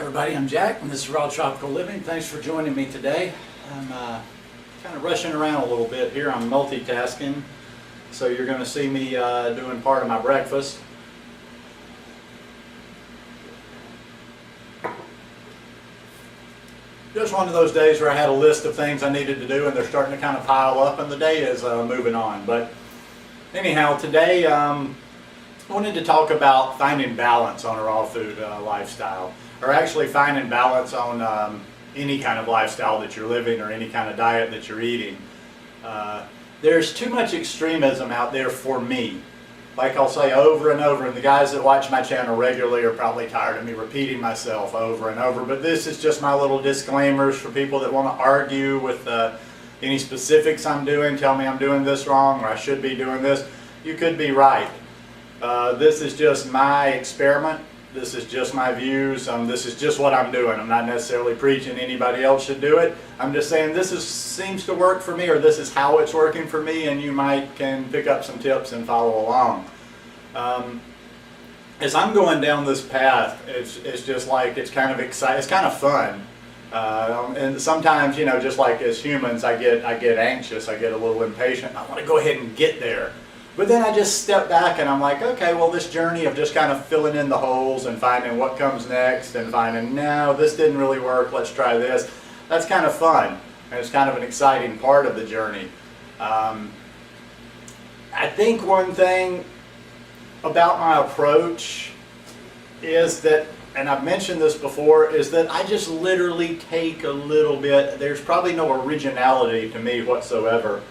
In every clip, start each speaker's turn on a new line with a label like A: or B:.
A: everybody, I'm Jack and this is Raw Tropical Living. Thanks for joining me today. I'm kind of rushing around a little bit here. I'm multitasking, so you're going to see me doing part of my breakfast. Just one of those days where I had a list of things I needed to do and they're starting to kind of pile up and the day is moving on. But anyhow, today I wanted to talk about finding balance on a raw food lifestyle, or actually finding balance on any kind of lifestyle that you're living or any kind of diet that you're eating. There's too much extremism out there for me. Like I'll say over and over, and the guys that watch my channel regularly are probably tired of me repeating myself over and over, but this is just my little disclaimers for people that want to argue with any specifics I'm doing, tell me I'm doing this wrong or I should be doing this. You could be right. This is just my experiment. This is just my views. This is just what I'm doing. I'm not necessarily preaching anybody else should do it. I'm just saying this seems to work for me, or this is how it's working for me, and you can pick up some tips and follow along. As I'm going down this path, it's just like it's kind of exciting. It's kind of fun. And sometimes, you know, just like as humans, I get anxious. I get a little impatient. I want to go ahead and get there. But then I just step back and I'm like, okay, well, this journey of just kind of filling in the holes and finding what comes next and finding, no, this didn't really work, let's try this. That's kind of fun, and it's kind of an exciting part of the journey. I think one thing about my approach is that, and I've mentioned this before, is that I just literally take a little bit. There's probably no originality to me whatsoever.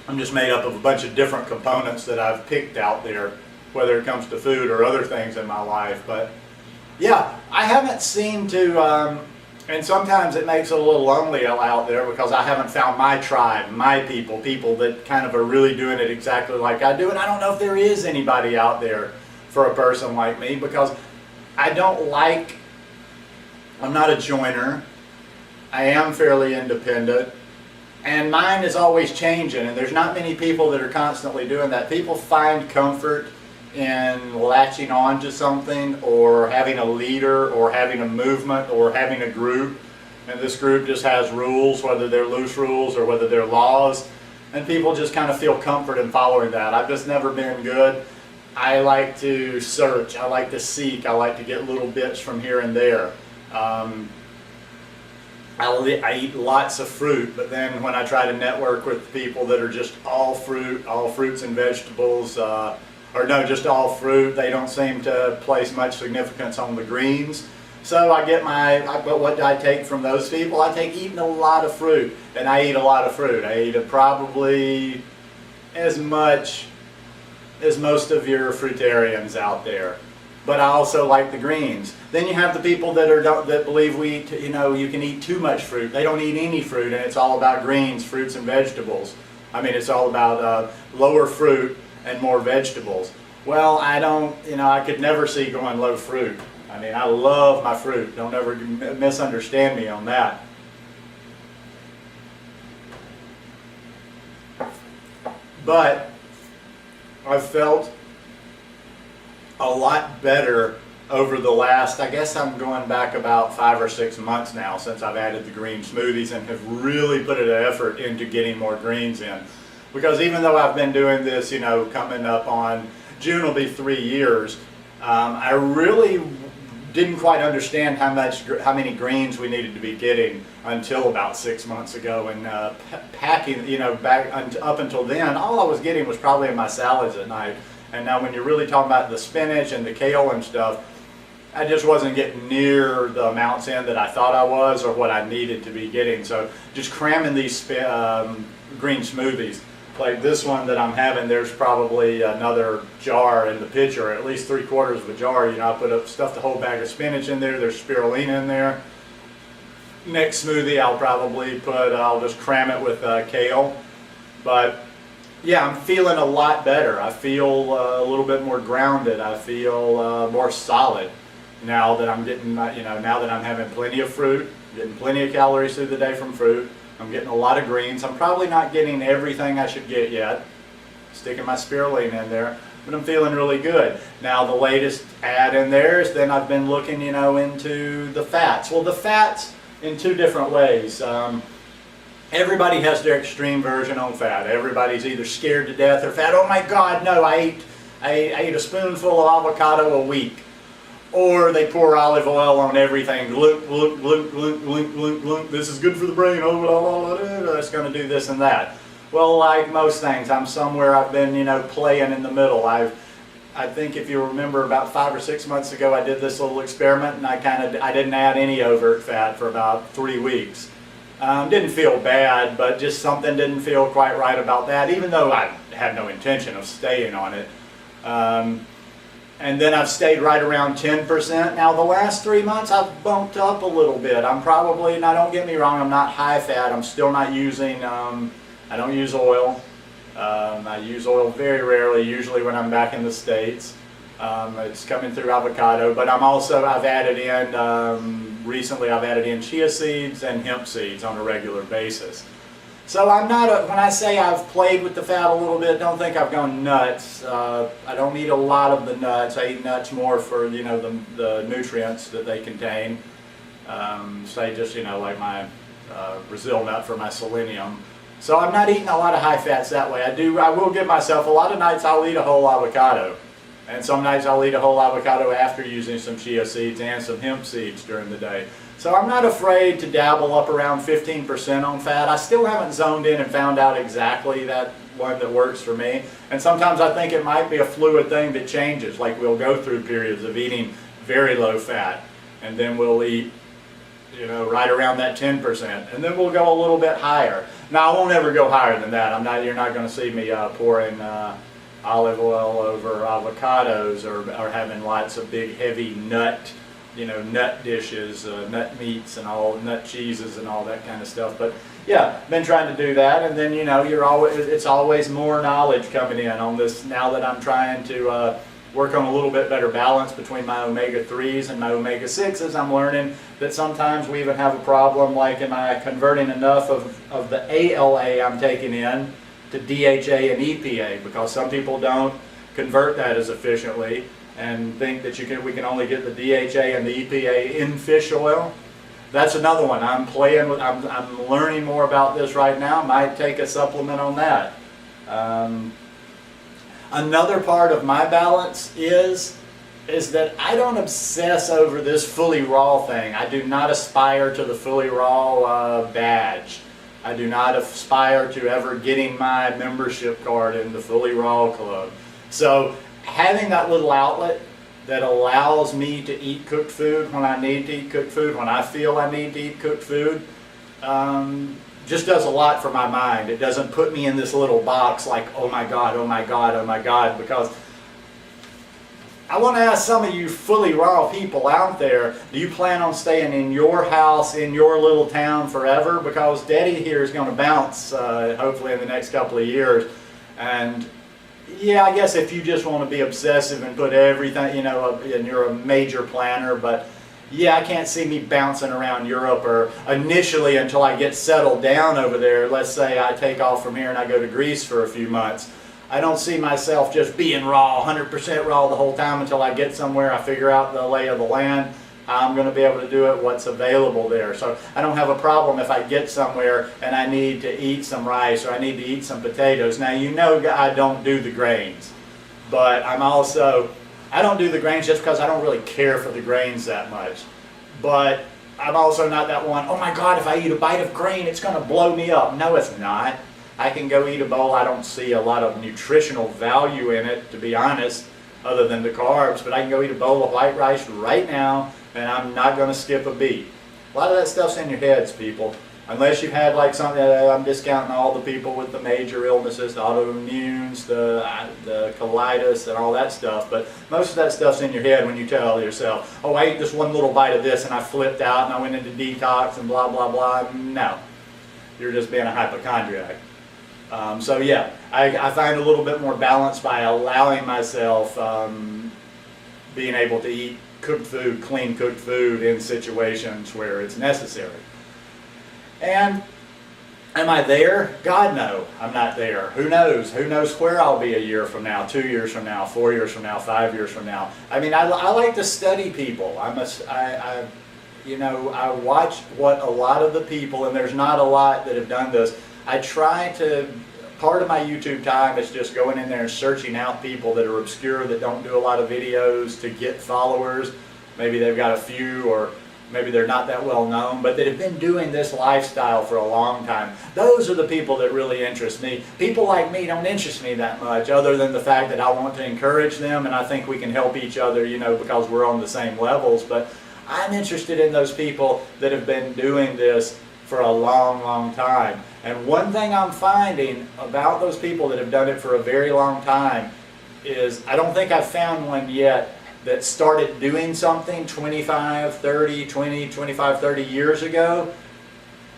A: I'm just made up of a bunch of different components that I've picked out there, whether it comes to food or other things in my life. But yeah, I haven't seemed to, and sometimes it makes it a little lonely out there because I haven't found my tribe, my people that kind of are really doing it exactly like I do. And I don't know if there is anybody out there for a person like me, because I'm not a joiner. I am fairly independent. And mine is always changing, and there's not many people that are constantly doing that. People find comfort in latching on to something, or having a leader, or having a movement, or having a group. And this group just has rules, whether they're loose rules or whether they're laws. And people just kind of feel comfort in following that. I've just never been good. I like to search, I like to seek, I like to get little bits from here and there. I eat lots of fruit, but then when I try to network with people that are just all fruits and vegetables, or no, just all fruit, they don't seem to place much significance on the greens. So I get but what do I take from those people? I take eating a lot of fruit, and I eat a lot of fruit. I eat probably as much as most of your fruitarians out there. But I also like the greens. Then you have the people that believe you can eat too much fruit. They don't eat any fruit, and it's all about greens, fruits, and vegetables. I mean, it's all about lower fruit and more vegetables. Well, I could never see going low fruit. I mean, I love my fruit. Don't ever misunderstand me on that. But I've felt a lot better over the last, I guess I'm going back about 5 or 6 months now since I've added the green smoothies and have really put an effort into getting more greens in. Because even though I've been doing this, coming up on June will be 3 years, I really didn't quite understand how many greens we needed to be getting until about 6 months ago. And packing, up until then, all I was getting was probably in my salads at night. And now when you're really talking about the spinach and the kale and stuff, I just wasn't getting near the amounts in that I thought I was or what I needed to be getting. So just cramming these green smoothies, like this one that I'm having, there's probably another jar in the pitcher, at least 3/4 of a jar. I stuffed a whole bag of spinach in there, there's spirulina in there. Next smoothie I'll just cram it with kale. But yeah, I'm feeling a lot better. I feel a little bit more grounded. I feel more solid now that I'm getting, now that I'm having plenty of fruit, getting plenty of calories through the day from fruit. I'm getting a lot of greens. I'm probably not getting everything I should get yet. Sticking my spirulina in there. but I'm feeling really good. Now the latest add in there is then I've been looking, into the fats. Well, the fats in two different ways. Everybody has their extreme version on fat. Everybody's either scared to death or fat. Oh my God, no, I ate a spoonful of avocado a week. Or they pour olive oil on everything. Glunk, glunk, glunk, glunk, glunk, glunk, glunk. This is good for the brain. Oh, blah, blah, blah, blah. It's going to do this and that. Well, like most things, I'm somewhere I've been, playing in the middle. I think if you remember about 5 or 6 months ago, I did this little experiment and I didn't add any overt fat for about 3 weeks. Didn't feel bad, but just something didn't feel quite right about that, even though I had no intention of staying on it. And then I've stayed right around 10%. Now the last 3 months I've bumped up a little bit. I'm probably, now don't get me wrong, I'm not high fat. I'm still not using, I don't use oil. I use oil very rarely, usually when I'm back in the States. It's coming through avocado, but I've added in, recently I've added in chia seeds and hemp seeds on a regular basis. So I'm not, when I say I've played with the fat a little bit, don't think I've gone nuts. I don't eat a lot of the nuts. I eat nuts more for, the nutrients that they contain. Say just, like my Brazil nut for my selenium. So I'm not eating a lot of high fats that way. I will give myself, a lot of nights I'll eat a whole avocado. And some nights I'll eat a whole avocado after using some chia seeds and some hemp seeds during the day. So I'm not afraid to dabble up around 15% on fat. I still haven't zoned in and found out exactly that one that works for me. And sometimes I think it might be a fluid thing that changes. Like we'll go through periods of eating very low fat, and then we'll eat, right around that 10%, and then we'll go a little bit higher. Now I won't ever go higher than that. You're not going to see me pouring olive oil over avocados or having lots of big heavy nut dishes, nut meats and all, nut cheeses and all that kind of stuff. But yeah, been trying to do that, and then it's always more knowledge coming in on this now that I'm trying to work on a little bit better balance between my omega-3s and my omega-6s. I'm learning that sometimes we even have a problem, like am I converting enough of the ALA I'm taking in to DHA and EPA, because some people don't convert that as efficiently and think that we can only get the DHA and the EPA in fish oil. That's another one. I'm learning more about this right now. Might take a supplement on that. Another part of my balance is that I don't obsess over this fully raw thing. I do not aspire to the fully raw badge. I do not aspire to ever getting my membership card in the Fully Raw Club. So having that little outlet that allows me to eat cooked food when I need to eat cooked food, when I feel I need to eat cooked food, just does a lot for my mind. It doesn't put me in this little box like, oh my God, oh my God, oh my God, because I want to ask some of you fully raw people out there, do you plan on staying in your house, in your little town forever? Because Daddy here is going to bounce, hopefully in the next couple of years. And yeah, I guess if you just want to be obsessive and put everything, and you're a major planner, but yeah, I can't see me bouncing around Europe, or initially until I get settled down over there. Let's say I take off from here and I go to Greece for a few months. I don't see myself just being raw, 100% raw the whole time until I get somewhere, I figure out the lay of the land, how I'm going to be able to do it, what's available there. So I don't have a problem if I get somewhere and I need to eat some rice or I need to eat some potatoes. Now I don't do the grains, but I don't do the grains just because I don't really care for the grains that much. But I'm also not that one, oh my God, if I eat a bite of grain, it's going to blow me up. No, it's not. I can go eat a bowl. I don't see a lot of nutritional value in it, to be honest, other than the carbs. But I can go eat a bowl of white rice right now, and I'm not going to skip a beat. A lot of that stuff's in your heads, people. Unless you've had like something, I'm discounting all the people with the major illnesses, the autoimmunes, the colitis, and all that stuff. But most of that stuff's in your head when you tell yourself, oh, I ate this one little bite of this, and I flipped out, and I went into detox, and blah, blah, blah. No. You're just being a hypochondriac. So yeah, I find a little bit more balance by allowing myself being able to eat cooked food, clean cooked food in situations where it's necessary. And Am I there? God, no, I'm not there. Who knows? Who knows where I'll be a year from now, 2 years from now, 4 years from now, 5 years from now. I mean, I like to study people. You know, I watch what a lot of the people, and there's not a lot that have done this. I try to, part of my YouTube time is just going in there and searching out people that are obscure, that don't do a lot of videos to get followers. Maybe they've got a few, or maybe they're not that well known, but that have been doing this lifestyle for a long time. Those are the people that really interest me. People like me don't interest me that much, other than the fact that I want to encourage them, and I think we can help each other, you know, because we're on the same levels. But I'm interested in those people that have been doing this for a long, long time. And one thing I'm finding about those people that have done it for a very long time is, I don't think I've found one yet that started doing something 25, 30, 20, 25, 30 years ago,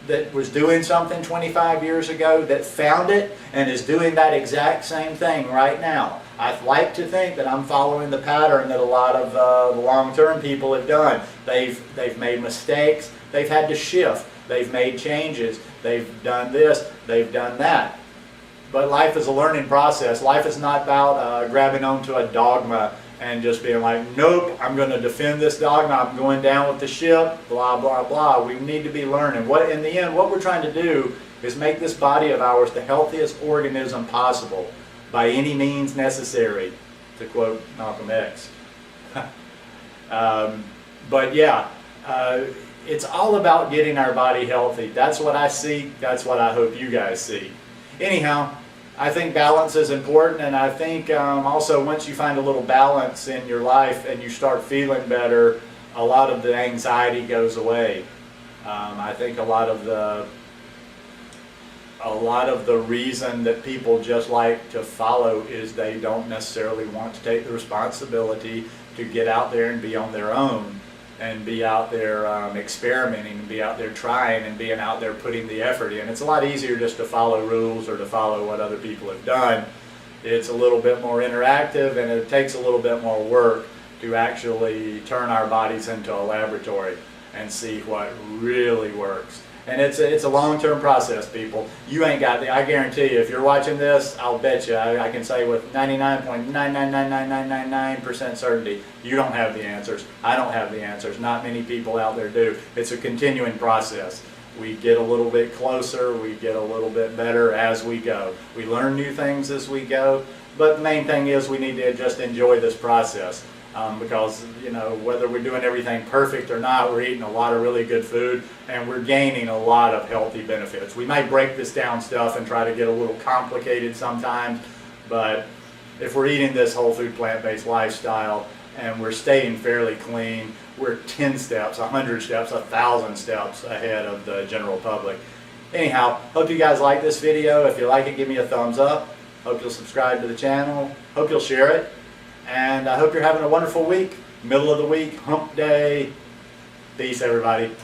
A: that was doing something 25 years ago, that found it and is doing that exact same thing right now. I'd like to think that I'm following the pattern that a lot of the long-term people have done. They've made mistakes, they've had to shift, they've made changes, they've done this, they've done that. But life is a learning process. Life is not about grabbing onto a dogma and just being like, nope, I'm going to defend this dogma, I'm going down with the ship, blah, blah, blah. We need to be learning. In the end, what we're trying to do is make this body of ours the healthiest organism possible by any means necessary, to quote Malcolm X. But yeah, it's all about getting our body healthy. That's what I see. That's what I hope you guys see. Anyhow, I think balance is important, and I think also once you find a little balance in your life and you start feeling better, a lot of the anxiety goes away. I think a lot of the reason that people just like to follow is they don't necessarily want to take the responsibility to get out there and be on their own, and be out there experimenting, and be out there trying, and being out there putting the effort in. It's a lot easier just to follow rules or to follow what other people have done. It's a little bit more interactive, and it takes a little bit more work to actually turn our bodies into a laboratory and see what really works. And it's a long-term process, people. You ain't got I guarantee you, if you're watching this, I'll bet you, I can say with 99.9999999% certainty, you don't have the answers. I don't have the answers. Not many people out there do. It's a continuing process. We get a little bit closer, we get a little bit better as we go. We learn new things as we go, but the main thing is we need to just enjoy this process. Because, you know, whether we're doing everything perfect or not, we're eating a lot of really good food, and we're gaining a lot of healthy benefits. We might break this down stuff and try to get a little complicated sometimes, but if we're eating this whole food plant-based lifestyle and we're staying fairly clean, we're 10 steps, 100 steps, 1,000 steps ahead of the general public. Anyhow, hope you guys like this video. If you like it, give me a thumbs up. Hope you'll subscribe to the channel. Hope you'll share it. And I hope you're having a wonderful week, middle of the week, hump day. Peace, everybody.